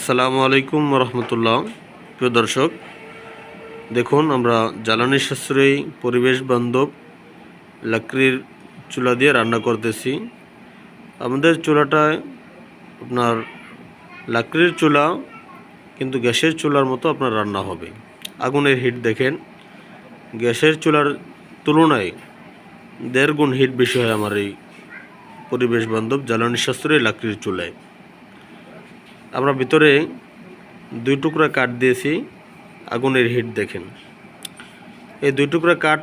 আসসালামু আলাইকুম রহমতুল্লাহ। প্রিয় দর্শক, দেখুন আমরা জ্বালানি সাশ্রয়ী পরিবেশ বান্ধব লাকড়ির চুলা দিয়ে রান্না করতেছি। আমাদের চুলাটায় আপনার লাকড়ির চুলা, কিন্তু গ্যাসের চুলার মতো আপনার রান্না হবে। আগুনের হিট দেখেন, গ্যাসের চুলার তুলনায় 1.5 গুণ হিট বেশি হয় আমার এই পরিবেশ বান্ধব জ্বালানি সাশ্রয়ী লাকড়ির চুলায়। আমরা ভিতরে 2 টুকরা কাঠ দিয়েছি। আগুনের হিট দেখেন, এই 2 টুকরা কাঠ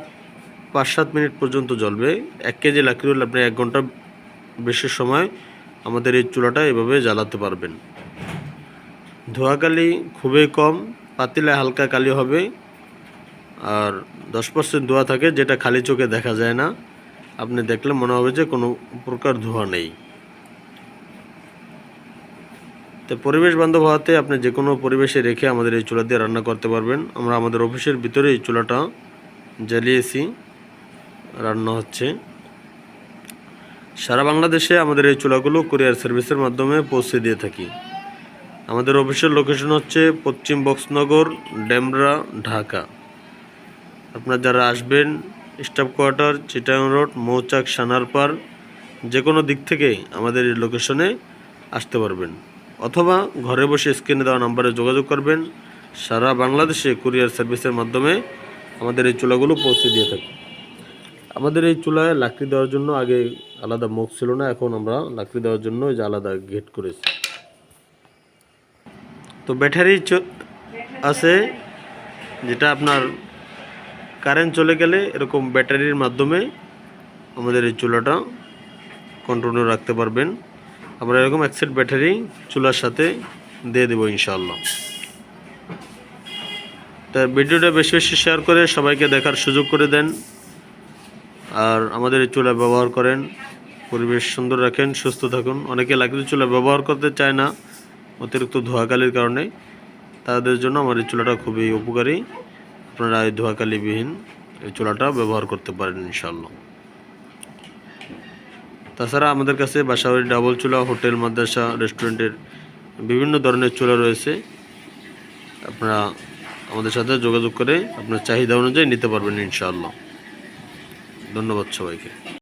5-7 মিনিট পর্যন্ত জ্বলবে। 1 কেজি লাকড়ি হলে আপনি 1 ঘন্টা বেশি সময় আমাদের এই চুলাটা এভাবে জ্বালাতে পারবেন। ধোঁয়া কালি খুবই কম, পাতিলে হালকা কালি হবে, আর 10% ধোঁয়া থাকে, যেটা খালি চোখে দেখা যায় না। আপনি দেখলে মনে হবে যে কোনো প্রকার ধোঁয়া নেই। তো পরিবেশ বান্ধব হওয়াতে আপনি যে কোনো পরিবেশে রেখে আমাদের এই চুলা দিয়ে রান্না করতে পারবেন। আমরা আমাদের অফিসের ভিতরে এই চুলাটা জ্বালিয়েছি, রান্না হচ্ছে। সারা বাংলাদেশে আমাদের এই চুলাগুলো কুরিয়ার সার্ভিসের মাধ্যমে পৌঁছে দিয়ে থাকি। আমাদের অফিসের লোকেশন হচ্ছে পশ্চিম বক্সনগর, ডেমরা, ঢাকা। আপনারা যারা আসবেন, স্টাফ কোয়ার্টার, চিটাগাং রোড, মৌচাক, সানারপার, যে কোনো দিক থেকে আমাদের এই লোকেশনে আসতে পারবেন, অথবা ঘরে বসে স্ক্রিনে দেওয়া নাম্বারে যোগাযোগ করবেন। সারা বাংলাদেশে কুরিয়ার সার্ভিসের মাধ্যমে আমাদের এই চুলাগুলো পৌঁছে দিয়ে থাকি। আমাদের এই চুলায় লাকড়ি দেওয়ার জন্য আগে আলাদা মুখ ছিল না, এখন আমরা লাকড়ি দেওয়ার জন্য যে আলাদা গেট করেছি। তো ব্যাটারি আছে, যেটা আপনার কারেন্ট চলে গেলে এরকম ব্যাটারির মাধ্যমে আমাদের এই চুলাটা কন্টিনিউ রাখতে পারবেন। আমরা এরকম এক সেট ব্যাটারি চুলার সাথে দিয়ে দেবো ইনশাআল্লাহ। তা ভিডিওটা বেশি বেশি শেয়ার করে সবাইকে দেখার সুযোগ করে দেন, আর আমাদের এই চুলা ব্যবহার করেন। পরিবেশ সুন্দর রাখেন, সুস্থ থাকুন। অনেকে লাকড়ির চুলা ব্যবহার করতে চায় না অতিরিক্ত ধোঁয়াকালির কারণে, তাদের জন্য আমার এই চুলাটা খুবই উপকারী। আপনারা এই ধোঁয়াকালিবিহীন এই চুলাটা ব্যবহার করতে পারেন ইনশাআল্লাহ। তাছাড়া আমাদের কাছে বাসাবাড়ি ডাবল চুলা, হোটেল, মাদ্রাসা, রেস্টুরেন্টের বিভিন্ন ধরনের চুলা রয়েছে। আপনারা আমাদের সাথে যোগাযোগ করে আপনার চাহিদা অনুযায়ী নিতে পারবেন ইনশাআল্লাহ। ধন্যবাদ সবাইকে।